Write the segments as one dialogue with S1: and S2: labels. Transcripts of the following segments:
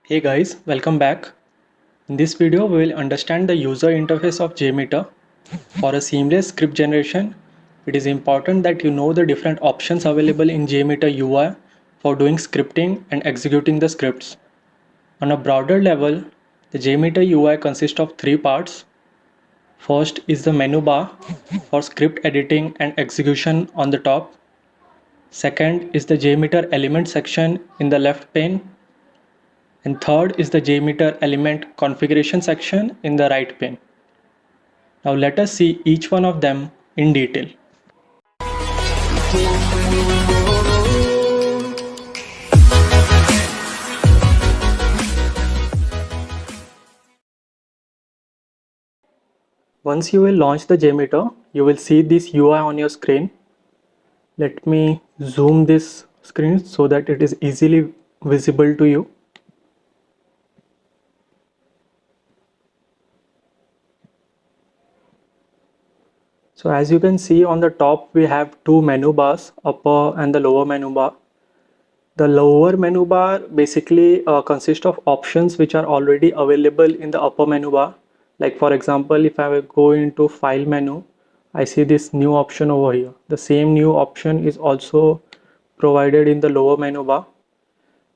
S1: Hey guys, welcome back. In this video, we will understand the user interface of JMeter. For a seamless script generation, it is important that you know the different options available in JMeter UI for doing scripting and executing the scripts. On a broader level, the JMeter UI consists of three parts. First is the menu bar for script editing and execution on the top. Second is the JMeter element section in the left pane. And third is the JMeter element configuration section in the right pane. Now let us see each one of them in detail. Once you will launch the JMeter, you will see this UI on your screen. Let me zoom this screen so that it is easily visible to you. So as you can see on the top, we have two menu bars, upper and the lower menu bar. The lower menu bar basically consists of options which are already available in the upper menu bar. Like for example, if I will go into file menu, I see this new option over here. The same new option is also provided in the lower menu bar.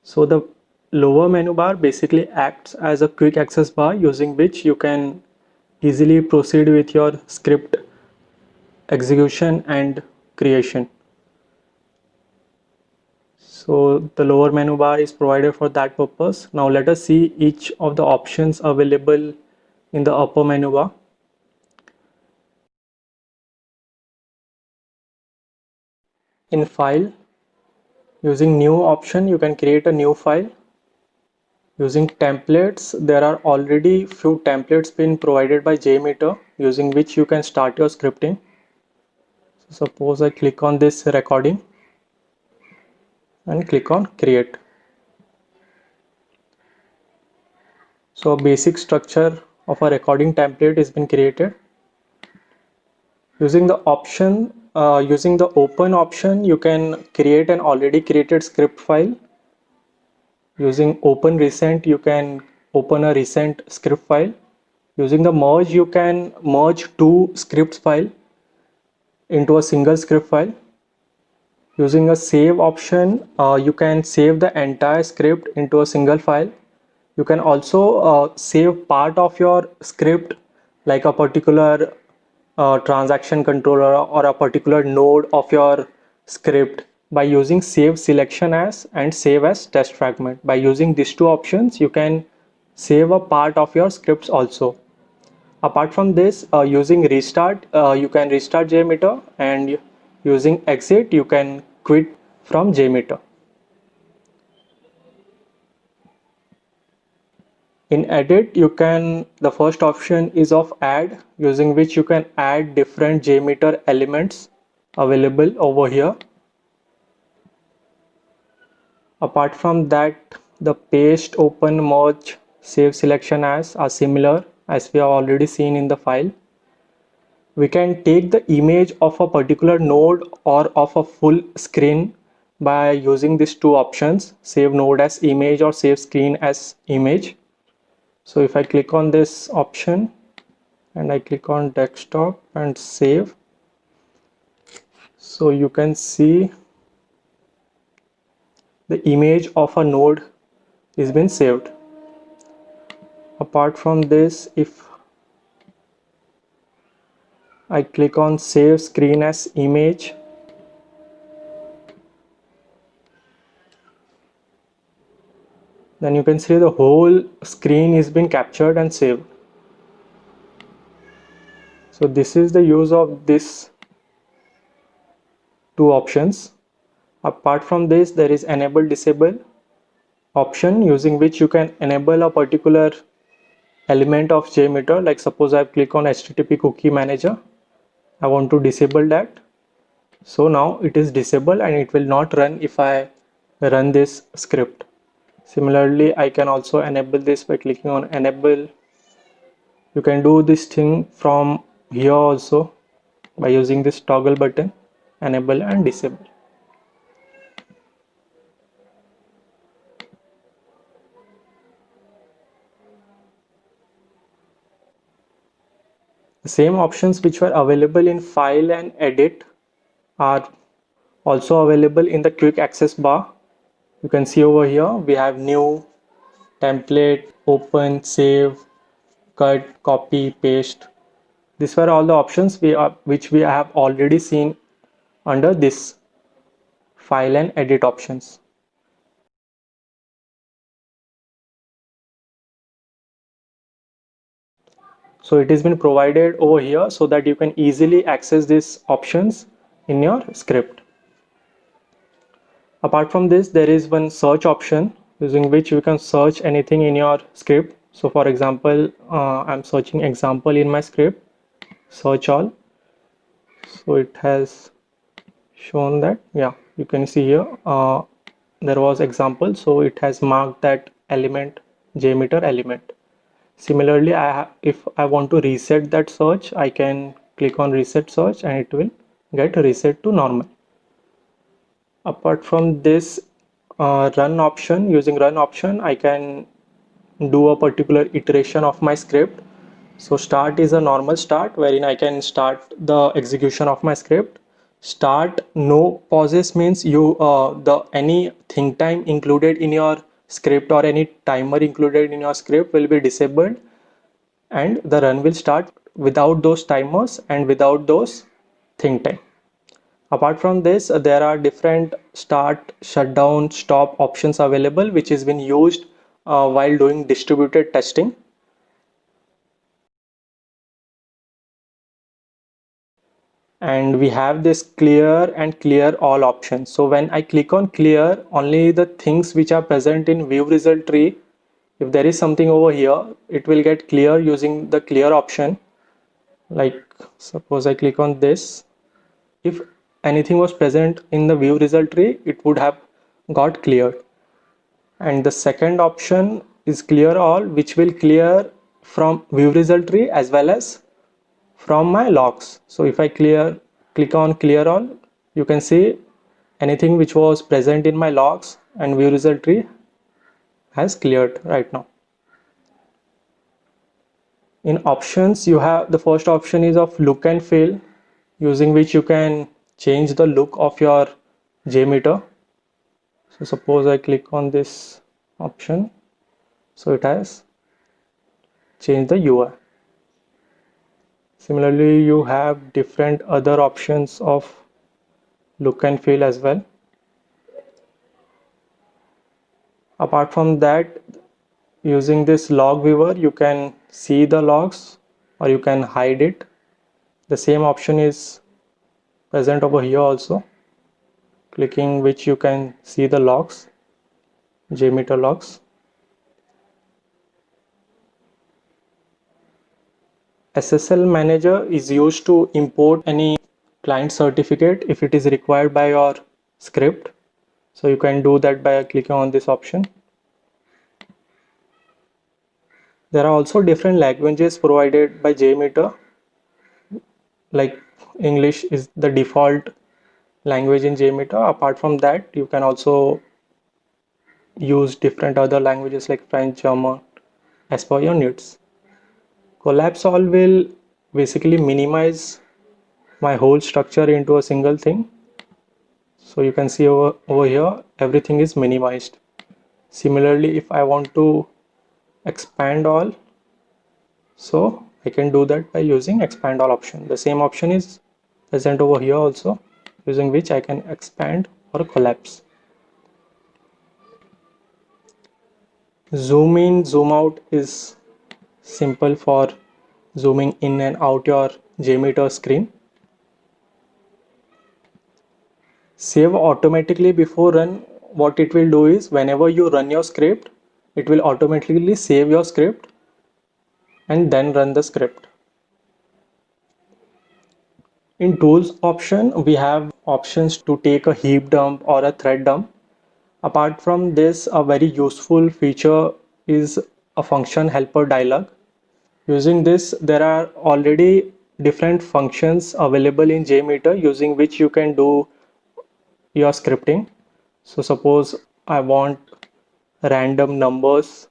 S1: So the lower menu bar basically acts as a quick access bar using which you can easily proceed with your script execution and creation. So the lower menu bar is provided for that purpose. Now let us see each of the options available in the upper menu bar. In file, using new option, you can create a new file. Using templates, there are already few templates been provided by JMeter using which you can start your scripting. So suppose I click on this recording and click on create. So a basic structure of a recording template has been created. Using the open option, you can create an already created script file. Using open recent, you can open a recent script file. Using the merge, you can merge two scripts file into a single script file. Using a save option, you can save the entire script into a single file. You can also save part of your script, like a particular transaction controller or a particular node of your script, by using save selection as and save as test fragment. By using these two options, you can save a part of your scripts also. Apart from this, using restart, you can restart JMeter, and using exit, you can quit from JMeter. In edit, the first option is of add, using which you can add different JMeter elements available over here. Apart from that, the paste, open, merge, save selection as are similar as we have already seen in the file. We can take the image of a particular node or of a full screen by using these two options, save node as image or save screen as image. So if I click on this option and I click on desktop and save, so you can see the image of a node is been saved. Apart from this, if I click on save screen as image, then you can see the whole screen is been captured and saved. So this is the use of this two options. Apart from this, there is enable disable option, using which you can enable a particular element of JMeter. Like suppose I click on HTTP cookie manager, I want to disable that. So now it is disabled and it will not run if I run this script. Similarly, I can also enable this by clicking on enable. You can do this thing from here also by using this toggle button, enable and disable. The same options which were available in file and edit are also available in the quick access bar. You can see over here we have new, template, open, save, cut, copy, paste. These were all the options which we have already seen under this file and edit options. So it has been provided over here so that you can easily access these options in your script. Apart from this, there is one search option using which you can search anything in your script. So for example, I'm searching example in my script, search all. So it has shown that, yeah, you can see here there was example, so it has marked that element, JMeter element. Similarly, if I want to reset that search, I can click on reset search and it will get reset to normal. Apart from this, run option, using run option, I can do a particular iteration of my script. So start is a normal start wherein I can start the execution of my script. Start no pauses means you the any think time included in your script or any timer included in your script will be disabled, and the run will start without those timers and without those think time. Apart from this, there are different start, shutdown, stop options available which has been used while doing distributed testing. And we have this clear and clear all options. So when I click on clear, only the things which are present in view result tree, if there is something over here, it will get clear using the clear option. Like suppose I click on this, if anything was present in the view result tree, it would have got cleared. And the second option is clear all, which will clear from view result tree as well as from my logs. So if I click on clear all, you can see anything which was present in my logs and view result tree has cleared right now. In options, you have the first option is of look and feel, using which you can change the look of your JMeter. So suppose I click on this option, so it has changed the UI. Similarly, you have different other options of look and feel as well. Apart from that, using this log viewer, you can see the logs or you can hide it. The same option is present over here also, clicking which you can see the logs, JMeter logs. SSL manager is used to import any client certificate if it is required by your script. So you can do that by clicking on this option. There are also different languages provided by JMeter, like English is the default language in JMeter. Apart from that, you can also use different other languages like French, German as per your needs. Collapse all will basically minimize my whole structure into a single thing. So you can see over here, everything is minimized. Similarly, if I want to expand all, so I can do that by using expand all option. The same option is present over here also, using which I can expand or collapse. Zoom in, zoom out is simple for zooming in and out your JMeter screen. Save automatically before run, what it will do is whenever you run your script, it will automatically save your script and then run the script. In tools option, we have options to take a heap dump or a thread dump. Apart from this, a very useful feature is a function helper dialog. Using this, there are already different functions available in JMeter using which you can do your scripting. So suppose I want random numbers,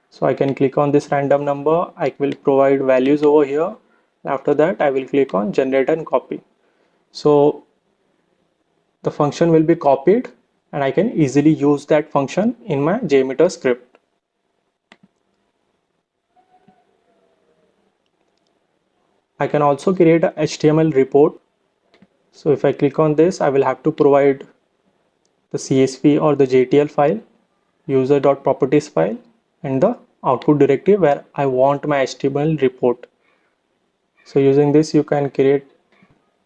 S1: so I can click on this random number. I will provide values over here After that, I will click on generate and copy. So the function will be copied and I can easily use that function in my JMeter script. I can also create a HTML report. So if I click on this, I will have to provide the CSV or the JTL file, user.properties file, and the output directory where I want my HTML report. So using this, you can create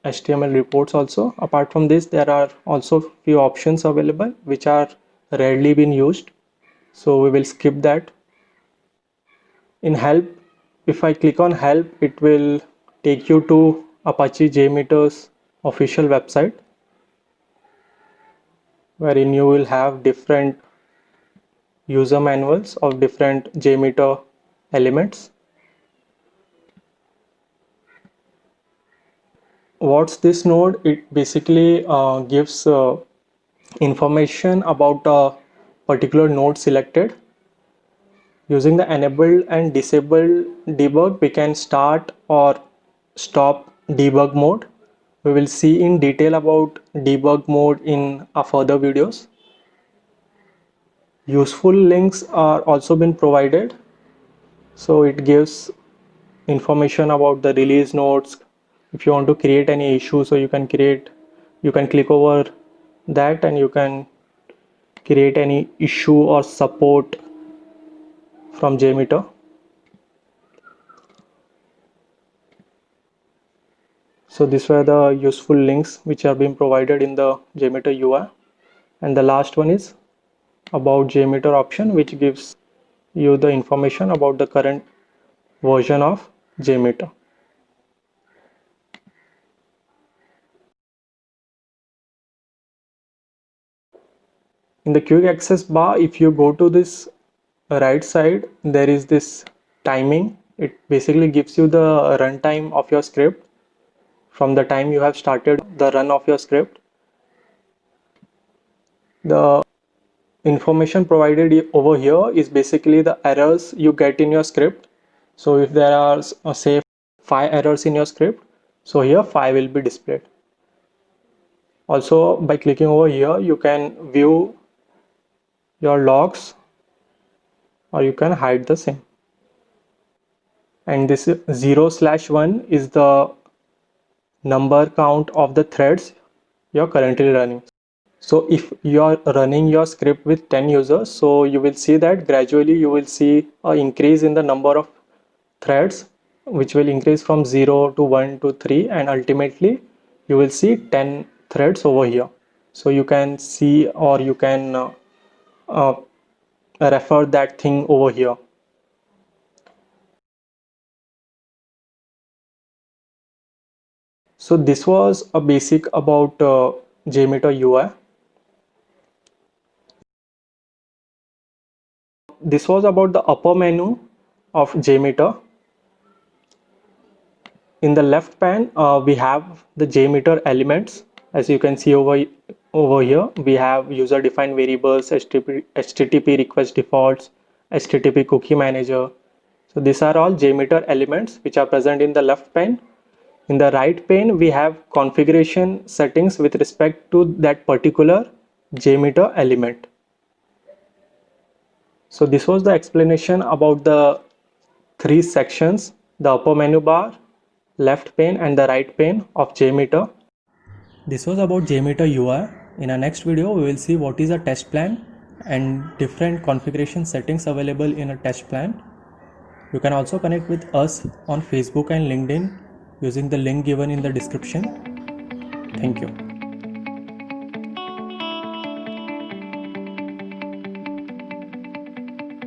S1: HTML reports also. Apart from this, there are also few options available which are rarely been used. So we will skip that. In help, if I click on help, it will take you to Apache JMeter's official website, wherein you will have different user manuals of different JMeter elements. What's this node? It basically gives information about a particular node selected. Using the enabled and disabled debug, we can start or stop debug mode. We will see in detail about debug mode in our further videos. Useful links are also been provided. So it gives information about the release notes. If you want to create any issue, so you can click over that and you can create any issue or support from JMeter. So these were the useful links which are being provided in the JMeter UI. And the last one is about JMeter option, which gives you the information about the current version of JMeter. In the quick access bar, if you go to this right side, there is this timing. It basically gives you the runtime of your script from the time you have started the run of your script. The information provided over here is basically the errors you get in your script. So if there are say 5 errors in your script, so here 5 will be displayed. Also, by clicking over here, you can view your logs or you can hide the same. And this 0/1 is the number count of the threads you're currently running. So if you're running your script with 10 users, so you will see that gradually you will see an increase in the number of threads, which will increase from 0 to 1 to 3, and ultimately you will see 10 threads over here. So you can see or you can refer that thing over here. So this was a basic about JMeter UI. This was about the upper menu of JMeter. In the left pane, we have the JMeter elements. As you can see over here, we have user-defined variables, HTTP request defaults, HTTP cookie manager. So these are all JMeter elements which are present in the left pane. In the right pane, we have configuration settings with respect to that particular JMeter element. So this was the explanation about the 3 sections: the upper menu bar, left pane and the right pane of JMeter. This was about JMeter UI. In our next video, we will see what is a test plan and different configuration settings available in a test plan. You can also connect with us on Facebook and LinkedIn using the link given in the description. Thank you.